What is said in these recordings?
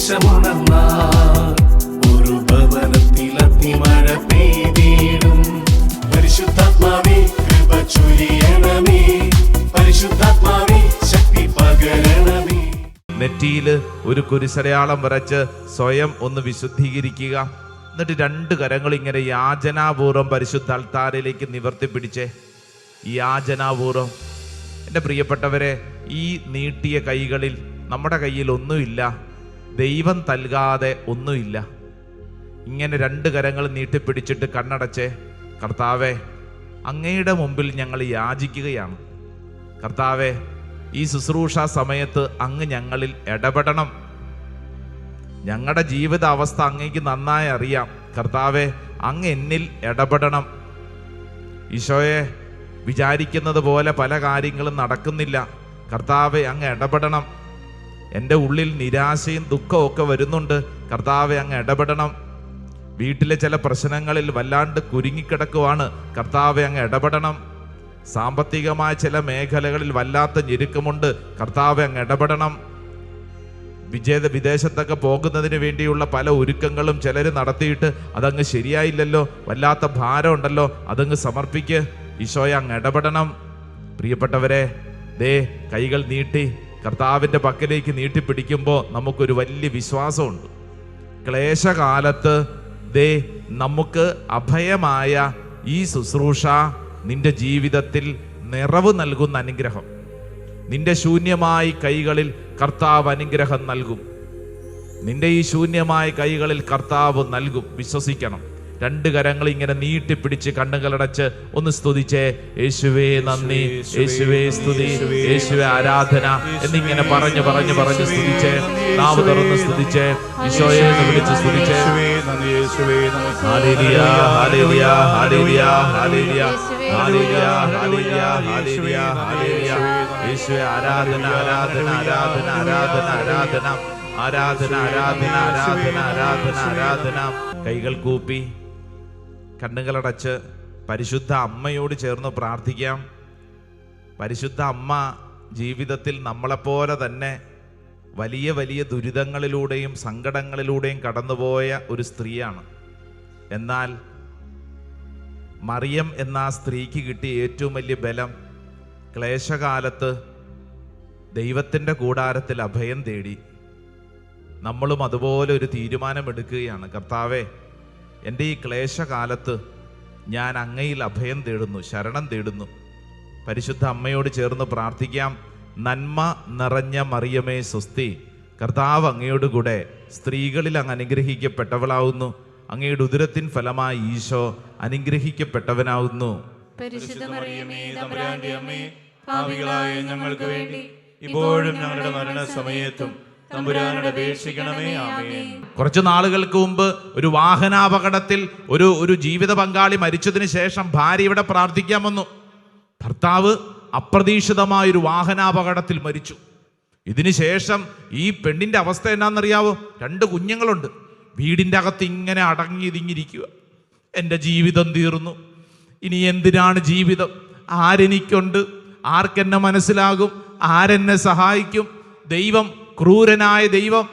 ദേശമുണർന്നാൽ ഒരു ഭവനത്തിൽ അഗ്നിമഴ പെയ്തിടും. പരിശുദ്ധാത്മാവേ കൃപ ചൊരിയണമേ, പരിശുദ്ധാത്മാവേ ശക്തി പകരണമേ. നെറ്റിയിൽ ഒരു കുരിശടയാളം വരച്ച് സ്വയം ഒന്ന് വിശുദ്ധീകരിക്കുക. എന്നിട്ട് 2 കരങ്ങൾ ഇങ്ങനെ യാചനാപൂർവം പരിശുദ്ധ അൾത്താരയിലേക്ക് നിവർത്തി പിടിച്ചേ. യാചനാപൂർവം. എൻ്റെ പ്രിയപ്പെട്ടവരെ, ഈ നീട്ടിയ കൈകളിൽ നമ്മുടെ കയ്യിൽ ഒന്നുമില്ല, ദൈവം നൽകാതെ ഒന്നുമില്ല. ഇങ്ങനെ 2 കരങ്ങൾ നീട്ടിപ്പിടിച്ചിട്ട് കണ്ണടച്ചേ. കർത്താവേ, അങ്ങയുടെ മുമ്പിൽ ഞങ്ങൾ യാചിക്കുകയാണ്. കർത്താവേ, ഈ ശുശ്രൂഷ സമയത്ത് അങ്ങ് ഞങ്ങളിൽ ഇടപെടണം. ഞങ്ങളുടെ ജീവിത അവസ്ഥ അങ്ങേക്ക് നന്നായി അറിയാം. കർത്താവേ, അങ്ങ് എന്നിൽ ഇടപെടണം. ഈശോയെ, വിചാരിക്കുന്നത് പോലെ പല കാര്യങ്ങളും നടക്കുന്നില്ല. കർത്താവെ, അങ്ങ് ഇടപെടണം. എൻ്റെ ഉള്ളിൽ നിരാശയും ദുഃഖവും ഒക്കെ വരുന്നുണ്ട്. കർത്താവെ, അങ്ങ് ഇടപെടണം. വീട്ടിലെ ചില പ്രശ്നങ്ങളിൽ വല്ലാണ്ട് കുരുങ്ങിക്കിടക്കുവാണ്. കർത്താവെ, അങ്ങ് ഇടപെടണം. സാമ്പത്തികമായ ചില മേഖലകളിൽ വല്ലാത്ത ഞെരുക്കമുണ്ട്. കർത്താവെ, അങ്ങ് ഇടപെടണം. വിദേശത്തൊക്കെ പോകുന്നതിന് വേണ്ടിയുള്ള പല ഒരുക്കങ്ങളും ചിലർ നടത്തിയിട്ട് അതങ്ങ് ശരിയായില്ലല്ലോ, വല്ലാത്ത ഭാരം ഉണ്ടല്ലോ, അതങ്ങ് സമർപ്പിക്ക്. ഈശോയെ, അങ്ങ് ഇടപെടണം. പ്രിയപ്പെട്ടവരെ, ദേ കൈകൾ നീട്ടി കർത്താവിൻ്റെ പക്കലേക്ക് നീട്ടിപ്പിടിക്കുമ്പോൾ നമുക്കൊരു വലിയ വിശ്വാസമുണ്ട്. ക്ലേശകാലത്ത് ദേ നമുക്ക് അഭയമായ ഈ ശുശ്രൂഷ നിന്റെ ജീവിതത്തിൽ നിറവ് നൽകുന്ന അനുഗ്രഹം. നിന്റെ ശൂന്യമായ കൈകളിൽ കർത്താവ് അനുഗ്രഹം നൽകും. നിന്റെ ഈ ശൂന്യമായ കൈകളിൽ കർത്താവ് നൽകും. വിശ്വസിക്കണം. 2 കരങ്ങൾ ഇങ്ങനെ നീട്ടിപ്പിടിച്ച് കണ്ണുകളടച്ച് ഒന്ന് സ്തുതിച്ചേ. യേശുവേ നന്ദി, യേശുവേ സ്തുതി, യേശുവേ ആരാധന എന്നിങ്ങനെ പറഞ്ഞു പറഞ്ഞു പറഞ്ഞ് സ്തുതിച്ചേ. നാവ് തുറന്ന് സ്തുതിച്ചേ. ഈശോയെ എന്ന് വിളിച്ച് സ്തുതിച്ചേ. Hallelujah, hallelujah, hallelujah, hallelujah, hallelujah, hallelujah, hallelujah, hallelujah. യേശുവേ ആരാധന, ആരാധന, ആരാധന, ആരാധന, ആരാധന, ആരാധന, ആരാധന, ആരാധന, ആരാധന, ആരാധന. കൈകൾ കൂപ്പി കണ്ണുകളടച്ച് പരിശുദ്ധ അമ്മയോട് ചേർന്ന് പ്രാർത്ഥിക്കാം. പരിശുദ്ധ അമ്മ ജീവിതത്തിൽ നമ്മളെപ്പോലെ തന്നെ വലിയ വലിയ ദുരിതങ്ങളിലൂടെയും സങ്കടങ്ങളിലൂടെയും കടന്നുപോയ ഒരു സ്ത്രീയാണ്. എന്നാൽ മറിയം എന്ന ആ സ്ത്രീക്ക് കിട്ടിയ ഏറ്റവും വലിയ ബലം, ക്ലേശകാലത്ത് ദൈവത്തിൻ്റെ കൂടാരത്തിൽ അഭയം തേടി. നമ്മളും അതുപോലെ ഒരു തീരുമാനമെടുക്കുകയാണ്. കർത്താവേ, എൻ്റെ ഈ ക്ലേശകാലത്ത് ഞാൻ അങ്ങയിൽ അഭയം തേടുന്നു, ശരണം തേടുന്നു. പരിശുദ്ധ അമ്മയോട് ചേർന്ന് പ്രാർത്ഥിക്കാം. നന്മ നിറഞ്ഞ മറിയമേ സ്വസ്തി, കർത്താവ് അങ്ങയോട് കൂടെ സ്ത്രീകളിൽ അങ്ങ് അനുഗ്രഹിക്കപ്പെട്ടവളാവുന്നു. അങ്ങയുടെ ഉദരത്തിൻ ഫലമായി ഈശോ അനുഗ്രഹിക്കപ്പെട്ടവനാവുന്നു. പരിശുദ്ധ മറിയമേ, തമ്പുരാന്റെ അമ്മേ, പാപികളായ ഞങ്ങൾക്ക് വേണ്ടി ഇപ്പോഴും ഞങ്ങളുടെ മരണസമയത്തും തമ്പുരാനോട് അപേക്ഷിക്കണമേ. ആമേൻ. കുറച്ചു നാളുകൾക്ക് മുമ്പ് ഒരു വാഹനാപകടത്തിൽ ഒരു ജീവിത പങ്കാളി മരിച്ചതിന് ശേഷം ഭാര്യ ഇവിടെ പ്രാർത്ഥിക്കാൻ വന്നു. ഭർത്താവ് അപ്രതീക്ഷിതമായൊരു വാഹനാപകടത്തിൽ മരിച്ചു. ഇതിനുശേഷം ഈ പെണ്ണിന്റെ അവസ്ഥ എന്നാണെന്നറിയാവോ? 2 കുഞ്ഞുങ്ങളുണ്ട്. വീടിൻ്റെ അകത്ത് ഇങ്ങനെ അടങ്ങിയിരിക്കുക. എൻ്റെ ജീവിതം തീർന്നു, ഇനി എന്തിനാണ് ജീവിതം? ആരെനിക്കുണ്ട്? ആർക്കെന്നെ മനസ്സിലാകും? ആരെന്നെ സഹായിക്കും? ദൈവം, ക്രൂരനായ ദൈവം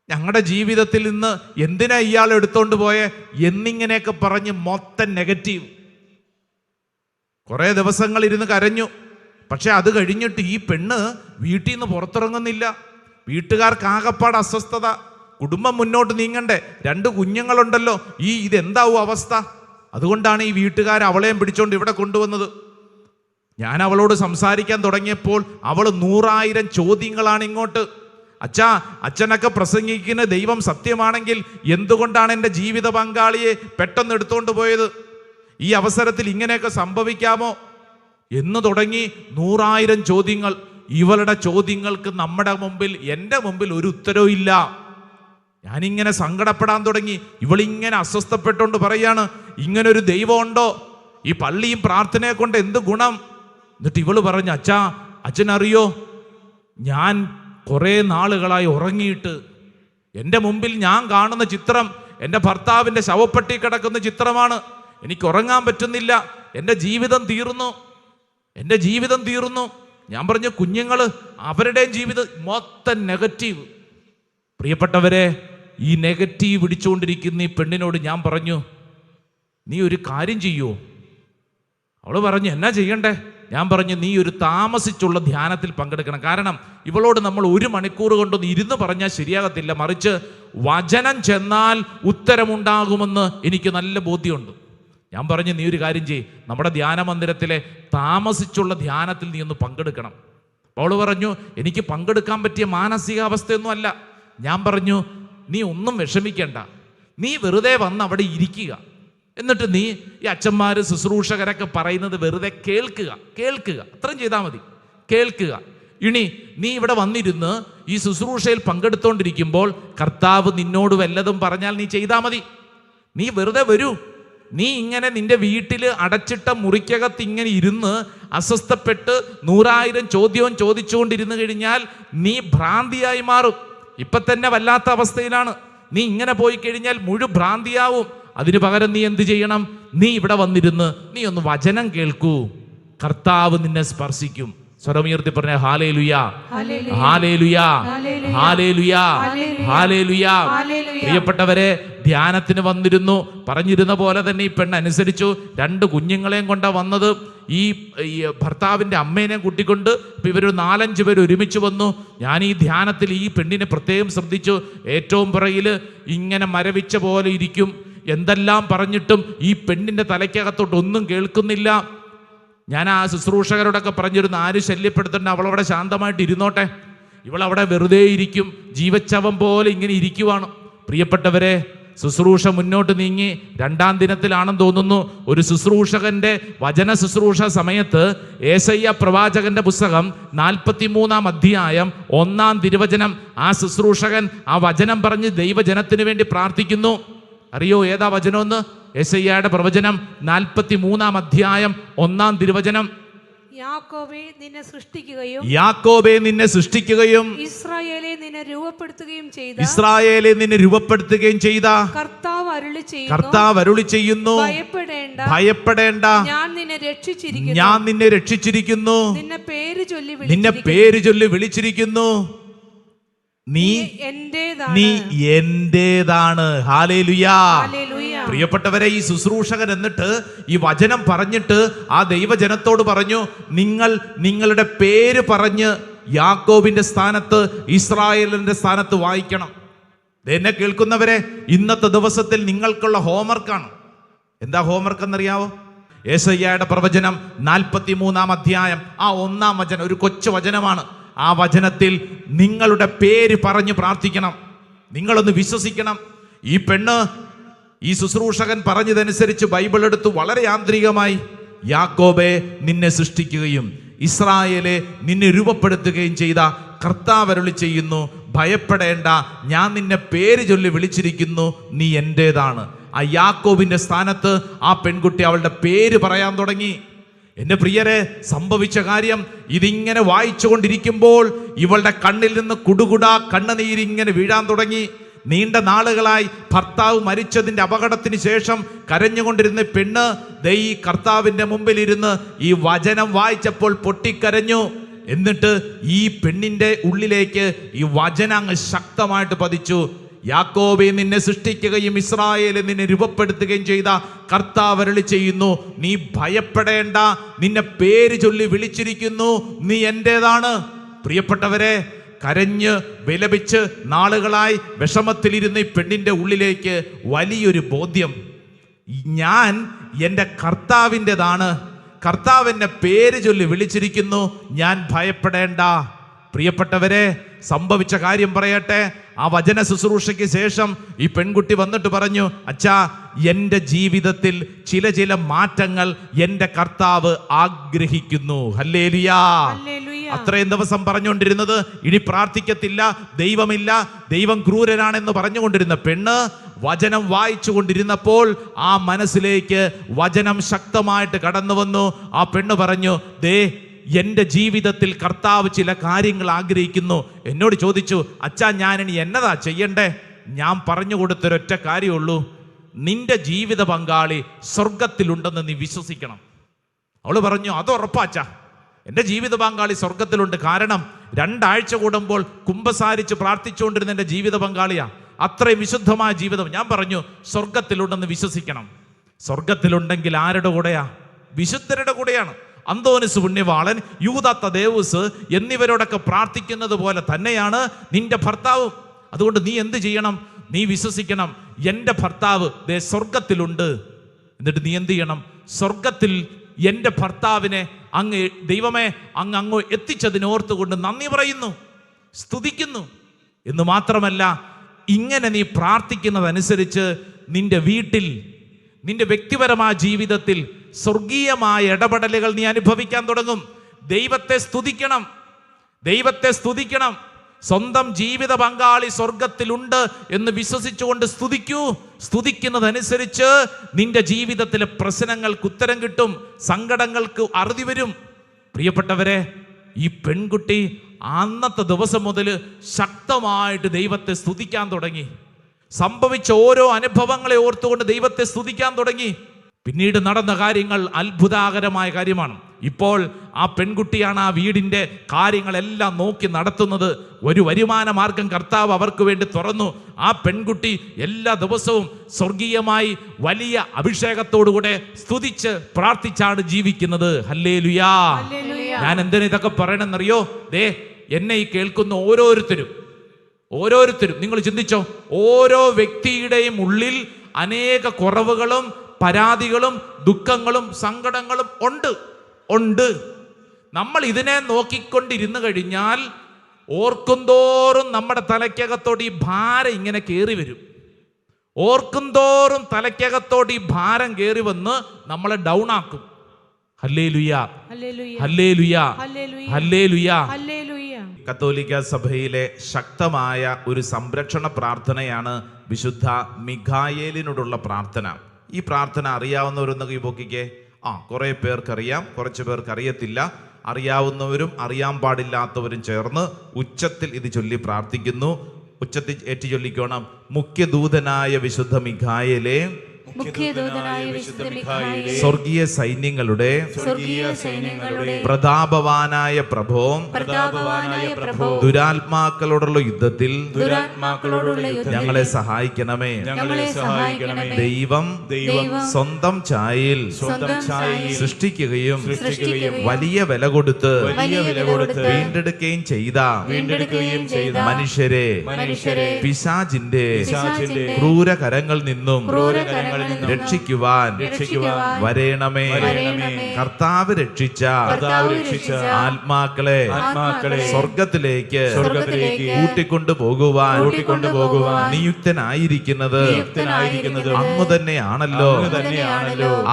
ഞങ്ങളുടെ ജീവിതത്തിൽ നിന്ന് എന്തിനാ ഇയാൾ എടുത്തോണ്ട് പോയെ എന്നിങ്ങനെയൊക്കെ പറഞ്ഞ് മൊത്തം നെഗറ്റീവ്. കുറേ ദിവസങ്ങൾ ഇരുന്ന് കരഞ്ഞു. പക്ഷെ അത് കഴിഞ്ഞിട്ട് ഈ പെണ്ണ് വീട്ടിൽ നിന്ന് പുറത്തിറങ്ങുന്നില്ല. വീട്ടുകാർക്ക് ആകപ്പാട് അസ്വസ്ഥത. കുടുംബം മുന്നോട്ട് നീങ്ങണ്ടേ? 2 കുഞ്ഞുങ്ങളുണ്ടല്ലോ. ഇതെന്താവും അവസ്ഥ? അതുകൊണ്ടാണ് ഈ വീട്ടുകാർ അവളെയും പിടിച്ചോണ്ട് ഇവിടെ കൊണ്ടുവന്നത്. ഞാൻ അവളോട് സംസാരിക്കാൻ തുടങ്ങിയപ്പോൾ അവൾ 100,000 ചോദ്യങ്ങളാണ് ഇങ്ങോട്ട്. അച്ഛാ, അച്ഛനൊക്കെ പ്രസംഗിക്കുന്ന ദൈവം സത്യമാണെങ്കിൽ എന്തുകൊണ്ടാണ് എൻ്റെ ജീവിത പങ്കാളിയെ പെട്ടെന്ന് എടുത്തുകൊണ്ട് പോയത്? ഈ അവസരത്തിൽ ഇങ്ങനെയൊക്കെ സംഭവിക്കാമോ എന്ന് തുടങ്ങി 100,000 ചോദ്യങ്ങൾ. ഇവളുടെ ചോദ്യങ്ങൾക്ക് നമ്മുടെ മുമ്പിൽ, എൻ്റെ മുമ്പിൽ ഒരു ഉത്തരവും ഇല്ല. ഞാനിങ്ങനെ സങ്കടപ്പെടാൻ തുടങ്ങി. ഇവളിങ്ങനെ അസ്വസ്ഥപ്പെട്ടുകൊണ്ട് പറയാണ്, ഇങ്ങനൊരു ദൈവം ഉണ്ടോ? ഈ പള്ളിയും പ്രാർത്ഥനയെ കൊണ്ട് എന്ത് ഗുണം? എന്നിട്ട് ഇവള് പറഞ്ഞു, അച്ഛാ, അച്ഛനറിയോ, ഞാൻ കുറേ നാളുകളായി ഉറങ്ങിയിട്ട് എൻ്റെ മുമ്പിൽ ഞാൻ കാണുന്ന ചിത്രം എൻ്റെ ഭർത്താവിൻ്റെ ശവപ്പെട്ടി കിടക്കുന്ന ചിത്രമാണ്. എനിക്ക് ഉറങ്ങാൻ പറ്റുന്നില്ല. എൻ്റെ ജീവിതം തീർന്നു, എൻ്റെ ജീവിതം തീർന്നു. ഞാൻ പറഞ്ഞു, കുഞ്ഞുങ്ങൾ, അവരുടെയും ജീവിതം മൊത്തം നെഗറ്റീവ്. പ്രിയപ്പെട്ടവരെ, ഈ നെഗറ്റീവ് പിടിച്ചുകൊണ്ടിരിക്കുന്ന ഈ പെണ്ണിനോട് ഞാൻ പറഞ്ഞു, നീ ഒരു കാര്യം ചെയ്യൂ. അവൾ പറഞ്ഞു, എന്നാ ചെയ്യണ്ടേ? ഞാൻ പറഞ്ഞു, നീ ഒരു താമസിച്ചുള്ള ധ്യാനത്തിൽ പങ്കെടുക്കണം. കാരണം ഇവളോട് നമ്മൾ 1 മണിക്കൂർ കൊണ്ടൊന്ന് ഇരുന്ന് പറഞ്ഞാൽ ശരിയാകത്തില്ല, മറിച്ച് വചനം ചെന്നാൽ ഉത്തരമുണ്ടാകുമെന്ന് എനിക്ക് നല്ല ബോധ്യമുണ്ട്. ഞാൻ പറഞ്ഞു, നീ ഒരു കാര്യം ചെയ്യ്, നമ്മുടെ ധ്യാന മന്ദിരത്തിലെ താമസിച്ചുള്ള ധ്യാനത്തിൽ നീ ഒന്ന് പങ്കെടുക്കണം. അവൾ പറഞ്ഞു, എനിക്ക് പങ്കെടുക്കാൻ പറ്റിയ മാനസികാവസ്ഥയൊന്നും അല്ല. ഞാൻ പറഞ്ഞു, നീ ഒന്നും വിഷമിക്കണ്ട, നീ വെറുതെ വന്ന് അവിടെ ഇരിക്കുക. എന്നിട്ട് നീ ഈ അച്ഛന്മാർ ശുശ്രൂഷകരൊക്കെ പറയുന്നത് വെറുതെ കേൾക്കുക, അത്രയും ചെയ്താൽ മതി, കേൾക്കുക. ഇനി നീ ഇവിടെ വന്നിരുന്ന് ഈ ശുശ്രൂഷയിൽ പങ്കെടുത്തോണ്ടിരിക്കുമ്പോൾ കർത്താവ് നിന്നോട് വല്ലതും പറഞ്ഞാൽ നീ ചെയ്താൽ മതി. നീ വെറുതെ വരൂ. നീ ഇങ്ങനെ നിന്റെ വീട്ടിൽ അടച്ചിട്ട മുറിക്കകത്ത് ഇങ്ങനെ ഇരുന്ന് അസ്വസ്ഥപ്പെട്ട് 100,000 ചോദ്യവും ചോദിച്ചുകൊണ്ടിരുന്നു കഴിഞ്ഞാൽ നീ ഭ്രാന്തിയായി മാറും. ഇപ്പൊ തന്നെ വല്ലാത്ത അവസ്ഥയിലാണ്. നീ ഇങ്ങനെ പോയി കഴിഞ്ഞാൽ ഭ്രാന്തിയാവും. അതിനു പകരം നീ എന്ത് ചെയ്യണം? നീ ഇവിടെ വന്നിരുന്ന് നീ ഒന്ന് വചനം കേൾക്കൂ. കർത്താവ് നിന്നെ സ്പർശിക്കും. സ്വരമുയർത്തി പറഞ്ഞ ഹല്ലേലൂയാ, ഹല്ലേലൂയാ, ഹല്ലേലൂയാ, ഹല്ലേലൂയാ. പ്രിയപ്പെട്ടവരെ, ധ്യാനത്തിന് വന്നിരുന്നു. പറഞ്ഞിരുന്ന പോലെ തന്നെ ഈ പെണ്ണ് അനുസരിച്ചു. 2 കുഞ്ഞുങ്ങളെയും കൊണ്ടാ വന്നത്. ഈ ഭർത്താവിൻ്റെ അമ്മേനെ കൂട്ടിക്കൊണ്ട് ഇവരൊരു 4-5 പേര് ഒരുമിച്ച് വന്നു. ഞാൻ ഈ ധ്യാനത്തിൽ ഈ പെണ്ണിനെ പ്രത്യേകം ശ്രദ്ധിച്ചു. ഏറ്റവും പുറകിൽ ഇങ്ങനെ മരവിച്ച പോലെ ഇരിക്കും. എന്തെല്ലാം പറഞ്ഞിട്ടും ഈ പെണ്ണിൻ്റെ തലയ്ക്കകത്തോട്ട് ഒന്നും കേൾക്കുന്നില്ല. ഞാൻ ആ ശുശ്രൂഷകരോടൊക്കെ പറഞ്ഞിരുന്നു, ആരും ശല്യപ്പെടുത്തണ്ട, അവളവിടെ ശാന്തമായിട്ട് ഇരുന്നോട്ടെ. ഇവളവിടെ വെറുതെ ഇരിക്കും, ജീവച്ചവം പോലെ ഇങ്ങനെ ഇരിക്കുവാണ്. പ്രിയപ്പെട്ടവരെ, ശുശ്രൂഷ മുന്നോട്ട് നീങ്ങി 2-ാം ദിനത്തിലാണെന്ന് തോന്നുന്നു. ഒരു ശുശ്രൂഷകന്റെ വചന ശുശ്രൂഷ സമയത്ത് ഏശയ്യാ പ്രവാചകന്റെ പുസ്തകം 43-ാം അധ്യായം 1-ാം തിരുവചനം, ആ ശുശ്രൂഷകൻ ആ വചനം പറഞ്ഞ് ദൈവജനത്തിന് വേണ്ടി പ്രാർത്ഥിക്കുന്നു. അറിയോ ഏതാ വചനമെന്ന്? യെശയ്യായുടെ പ്രവചനം 43-ാം അധ്യായം 1-ാം തിരുവചനം. യാക്കോബേ നിന്നെ സൃഷ്ടിക്കുകയും ഇസ്രായേലെ നിന്നെ രൂപപ്പെടുത്തുകയും ചെയ്ത കർത്താവ് അരുളി ചെയ്യുന്നു, ഭയപ്പെടേണ്ട, ഞാൻ നിന്നെ രക്ഷിച്ചിരിക്കുന്നു, നിന്നെ പേര് ചൊല്ലി വിളിച്ചിരിക്കുന്നു, നീ എന്റേതാണ്. ഹല്ലേലൂയാ. പ്രിയപ്പെട്ടവരെ, ഈ ശുശ്രൂഷകൻ എന്നിട്ട് ഈ വചനം പറഞ്ഞിട്ട് ആ ദൈവജനത്തോട് പറഞ്ഞു, നിങ്ങളുടെ പേര് പറഞ്ഞ് യാക്കോബിന്റെ സ്ഥാനത്ത് ഇസ്രായേലിന്റെ സ്ഥാനത്ത് വായിക്കണം. എന്നെ കേൾക്കുന്നവരെ, ഇന്നത്തെ ദിവസത്തിൽ നിങ്ങൾക്കുള്ള ഹോംവർക്കാണ്. എന്താ ഹോംവർക്ക് എന്നറിയാവോ? യെശയ്യായുടെ പ്രവചനം 43-ാം അധ്യായം ആ 1-ാം വചനം, ഒരു കൊച്ചു വചനമാണ്. ആ വചനത്തിൽ നിങ്ങളുടെ പേര് പറഞ്ഞ് പ്രാർത്ഥിക്കണം. നിങ്ങളൊന്ന് വിശ്വസിക്കണം. ഈ പെണ്ണ്, ഈ ശുശ്രൂഷകൻ പറഞ്ഞതനുസരിച്ച് ബൈബിൾ എടുത്ത് വളരെ യാന്ത്രികമായി, യാക്കോബെ നിന്നെ സൃഷ്ടിക്കുകയും ഇസ്രായേലെ നിന്നെ രൂപപ്പെടുത്തുകയും ചെയ്ത കർത്താവ് അരുളി ചെയ്യുന്നു, ഭയപ്പെടേണ്ട, ഞാൻ നിന്നെ പേര് ചൊല്ലി വിളിച്ചിരിക്കുന്നു, നീ എന്റേതാണ്. ആ യാക്കോബിന്റെ സ്ഥാനത്ത് ആ പെൺകുട്ടി അവളുടെ പേര് പറയാൻ തുടങ്ങി. എന്റെ പ്രിയരെ, സംഭവിച്ച കാര്യം, ഇതിങ്ങനെ വായിച്ചു കൊണ്ടിരിക്കുമ്പോൾ ഇവളുടെ കണ്ണിൽ നിന്ന് കുടുകുടാ കണ്ണുനീരിങ്ങനെ വീഴാൻ തുടങ്ങി. നീണ്ട നാളുകളായി ഭർത്താവ് മരിച്ചതിന്റെ അപകടത്തിന് ശേഷം കരഞ്ഞുകൊണ്ടിരുന്ന പെണ്ണ് ഈ കർത്താവിന്റെ മുമ്പിൽ ഇരുന്ന് ഈ വചനം വായിച്ചപ്പോൾ പൊട്ടിക്കരഞ്ഞു. എന്നിട്ട് ഈ പെണ്ണിന്റെ ഉള്ളിലേക്ക് ഈ വചനം അങ്ങ് ശക്തമായിട്ട് പതിച്ചു. യാക്കോബെ നിന്നെ സൃഷ്ടിക്കുകയും ഇസ്രായേലെ നിന്നെ രൂപപ്പെടുത്തുകയും ചെയ്ത കർത്താവ് അരുളി ചെയ്യുന്നു, നീ ഭയപ്പെടേണ്ട, നിന്നെ പേര് ചൊല്ലി വിളിച്ചിരിക്കുന്നു, നീ എന്റേതാണ്. പ്രിയപ്പെട്ടവരെ, കരഞ്ഞ് വിലപിച്ച് നാളുകളായി വിഷമത്തിലിരുന്ന ഈ പെണ്ണിന്റെ ഉള്ളിലേക്ക് വലിയൊരു ബോധ്യം, ഞാൻ എൻ്റെ കർത്താവിൻ്റെതാണ്, കർത്താവ് എന്നെ പേര് ചൊല്ലി വിളിച്ചിരിക്കുന്നു, ഞാൻ ഭയപ്പെടേണ്ട. പ്രിയപ്പെട്ടവരെ, സംഭവിച്ച കാര്യം പറയട്ടെ. ആ വചന ശുശ്രൂഷയ്ക്ക് ശേഷം ഈ പെൺകുട്ടി വന്നിട്ട് പറഞ്ഞു, അച്ഛാ, എൻ്റെ ജീവിതത്തിൽ ചില മാറ്റങ്ങൾ എൻ്റെ കർത്താവ് ആഗ്രഹിക്കുന്നു. ഹല്ലേലൂയാ. അത്രയും ദിവസം പറഞ്ഞുകൊണ്ടിരുന്നത് ഇനി പ്രാർത്ഥിക്കത്തില്ല, ദൈവമില്ല, ദൈവം ക്രൂരനാണെന്ന് പറഞ്ഞുകൊണ്ടിരുന്ന പെണ്ണ് വചനം വായിച്ചു കൊണ്ടിരുന്നപ്പോൾ ആ മനസ്സിലേക്ക് വചനം ശക്തമായിട്ട് കടന്നു വന്നു. ആ പെണ്ണ് പറഞ്ഞു, ദേ എൻ്റെ ജീവിതത്തിൽ കർത്താവ് ചില കാര്യങ്ങൾ ആഗ്രഹിക്കുന്നു. എന്നോട് ചോദിച്ചു, അച്ഛാ, ഞാനിനി എന്നതാ ചെയ്യണ്ടേ? ഞാൻ പറഞ്ഞു കൊടുത്തൊരൊറ്റ കാര്യമുള്ളൂ, നിന്റെ ജീവിത പങ്കാളി സ്വർഗത്തിലുണ്ടെന്ന് നീ വിശ്വസിക്കണം. അവള് പറഞ്ഞു, അത് ഉറപ്പാച്ചാ, എൻ്റെ ജീവിത പങ്കാളി സ്വർഗത്തിലുണ്ട്. കാരണം 2 കൂടുമ്പോൾ കുമ്പസാരിച്ച് പ്രാർത്ഥിച്ചുകൊണ്ടിരുന്ന എൻ്റെ ജീവിത പങ്കാളിയാ. അത്രയും വിശുദ്ധമായ ജീവിതം. ഞാൻ പറഞ്ഞു സ്വർഗത്തിലുണ്ടെന്ന് വിശ്വസിക്കണം. സ്വർഗത്തിലുണ്ടെങ്കിൽ ആരുടെ കൂടെയാ? വിശുദ്ധരുടെ കൂടെയാണ്. അന്തോനിസ് പുണ്യവാളൻ, യൂദ തദേവുസ് എന്നിവരോടൊക്കെ പ്രാർത്ഥിക്കുന്നത് പോലെ തന്നെയാണ് നിന്റെ ഭർത്താവും. അതുകൊണ്ട് നീ എന്ത് ചെയ്യണം? നീ വിശ്വസിക്കണം, എൻ്റെ ഭർത്താവ് ദേ സ്വർഗത്തിലുണ്ട്. എന്നിട്ട് നീ എന്ത് ചെയ്യണം? സ്വർഗത്തിൽ എൻ്റെ ഭർത്താവിനെ അങ്ങ് ദൈവമേ അങ്ങ് എത്തിച്ചതിനോർത്തുകൊണ്ട് നന്ദി പറയുന്നു, സ്തുതിക്കുന്നു. എന്ന് മാത്രമല്ല, ഇങ്ങനെ നീ പ്രാർത്ഥിക്കുന്നതനുസരിച്ച് നിന്റെ വീട്ടിൽ, നിന്റെ വ്യക്തിപരമായ ജീവിതത്തിൽ സ്വർഗീയമായ ഇടപെടലുകൾ നീ അനുഭവിക്കാൻ തുടങ്ങും. ദൈവത്തെ സ്തുതിക്കണം, ദൈവത്തെ സ്തുതിക്കണം. സ്വന്തം ജീവിത പങ്കാളി സ്വർഗത്തിലുണ്ട് എന്ന് വിശ്വസിച്ചുകൊണ്ട് സ്തുതിക്കൂ. സ്തുതിക്കുന്നതനുസരിച്ച് നിന്റെ ജീവിതത്തിലെ പ്രശ്നങ്ങൾക്ക് ഉത്തരം കിട്ടും, സങ്കടങ്ങൾക്ക് അറുതി വരും. പ്രിയപ്പെട്ടവരെ, ഈ പെൺകുട്ടി അന്നത്തെ ദിവസം മുതൽ ശക്തമായിട്ട് ദൈവത്തെ സ്തുതിക്കാൻ തുടങ്ങി. സംഭവിച്ച ഓരോ അനുഭവങ്ങളെ ഓർത്തുകൊണ്ട് ദൈവത്തെ സ്തുതിക്കാൻ തുടങ്ങി. പിന്നീട് നടന്ന കാര്യങ്ങൾ അത്ഭുതകരമായ കാര്യമാണ്. ഇപ്പോൾ ആ പെൺകുട്ടിയാണ് ആ വീടിൻ്റെ കാര്യങ്ങളെല്ലാം നോക്കി നടത്തുന്നത്. ഒരു വരുമാന മാർഗം കർത്താവ് അവർക്ക് വേണ്ടി തുറന്നു. ആ പെൺകുട്ടി എല്ലാ ദിവസവും സ്വർഗീയമായി വലിയ അഭിഷേകത്തോടുകൂടെ സ്തുതിച്ച് പ്രാർത്ഥിച്ചാണ് ജീവിക്കുന്നത്. ഹല്ലേലൂയാ. ഞാൻ എന്തിനാ ഇതൊക്കെ പറയണമെന്നറിയോ? ദേ എന്നെ ഈ കേൾക്കുന്ന ഓരോരുത്തരും നിങ്ങൾ ചിന്തിച്ചോ, ഓരോ വ്യക്തിയുടെയും ഉള്ളിൽ അനേക കുറവുകളും പരാതികളും ദുഃഖങ്ങളും സങ്കടങ്ങളും ഉണ്ട്. നമ്മൾ ഇതിനെ നോക്കിക്കൊണ്ടിരുന്നു കഴിഞ്ഞാൽ ഓർക്കുന്തോറും നമ്മുടെ തലയ്ക്കകത്തോട്ട് ഈ ഭാരം ഇങ്ങനെ കയറി വരും. ഓർക്കുന്തോറും തലയ്ക്കകത്തോട്ട് ഈ ഭാരം കയറി വന്ന് നമ്മളെ ഡൗൺ ആക്കും. ഹല്ലേലൂയാ, ഹല്ലേലൂയാ, ഹല്ലേലൂയാ. കത്തോലിക്ക സഭയിലെ ശക്തമായ ഒരു സംരക്ഷണ പ്രാർത്ഥനയാണ് വിശുദ്ധ മിഖായേലിനോടുള്ള പ്രാർത്ഥന. ഈ പ്രാർത്ഥന അറിയാവുന്നവരൊന്ന് കൈപൊക്കിക്കേ. കുറേ പേർക്കറിയാം, കുറച്ച് പേർക്ക് അറിയത്തില്ല. അറിയാവുന്നവരും അറിയാൻ പാടില്ലാത്തവരും ചേർന്ന് ഉച്ചത്തിൽ ഇത് ചൊല്ലി പ്രാർത്ഥിക്കുന്നു. ഉച്ചത്തിൽ ഏറ്റു ചൊല്ലിക്കോണം. മുഖ്യദൂതനായ വിശുദ്ധ മിഖായേലേ, സ്വർഗീയ സൈന്യങ്ങളുടെ പ്രതാപവാനായ പ്രഭോ, ദുരാത്മാക്കളോടുള്ള യുദ്ധത്തിൽ ഞങ്ങളെ സഹായിക്കണമേ. ദൈവം സ്വന്തം ഛായയിൽ സൃഷ്ടിക്കുകയും വലിയ വില കൊടുത്ത് വീണ്ടെടുക്കുകയും ചെയ്ത മനുഷ്യരെ പിശാചിന്റെ ക്രൂരകരങ്ങളിൽ നിന്നും രക്ഷിക്കുവാൻ വരേണമേ. കർത്താവ് രക്ഷിച്ച ആത്മാക്കളെ സ്വർഗത്തിലേക്ക് കൂട്ടിക്കൊണ്ടു പോകുവാൻ നിയുക്തനായിരിക്കുന്നത് അങ്ങ് തന്നെയാണല്ലോ.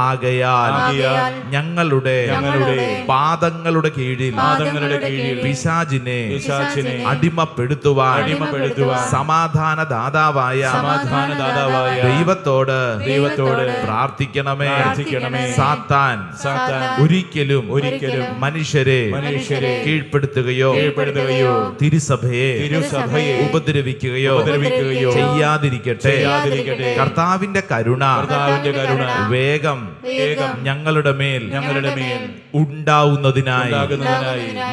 ആകയാൽ ഞങ്ങളുടെ പാദങ്ങളുടെ കീഴിൽ പിശാചിനെ അടിമപ്പെടുത്തുവാൻ സമാധാനദാതാവായ ദൈവത്തോട് പ്രാർത്ഥിക്കണമേ. സാത്താൻ ഒരിക്കലും മനുഷ്യരെ കീഴ്പ്പെടുത്തുകയോ തിരുസഭയെ ഉപദ്രവിക്കുകയോ ചെയ്യാതിരിക്കട്ടെ. കർത്താവിന്റെ കരുണ വേഗം ഞങ്ങളുടെ മേൽ ഉണ്ടാവുന്നതിനായി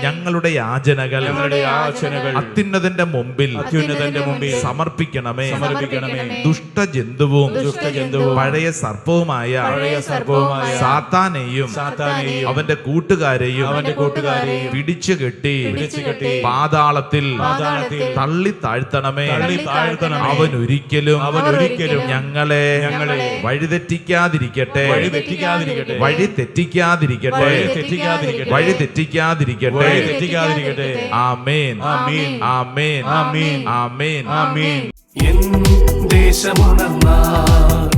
ഞങ്ങളുടെ യാചനകൾ അത്യുന്നതന്റെ മുമ്പിൽ സമർപ്പിക്കണമേ. ദുഷ്ടജന്തുവും പഴയ സർപ്പവുമായ സാത്താനെയും അവന്റെ കൂട്ടുകാരെയും പിടിച്ചു കെട്ടി പാതാളത്തിൽ തള്ളി താഴ്ത്തണമേ. അവൻ ഒരിക്കലും ഞങ്ങളെ വഴിതെറ്റിക്കാതിരിക്കട്ടെ. ആമേൻ, ആമേൻ, ആമേൻ, ആമേൻ. എൻ ദേശമുണർന്നാൽ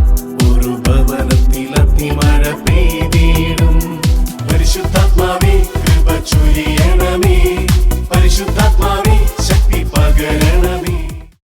ഒരു ഭവനത്തിൽ അഗ്നിമഴ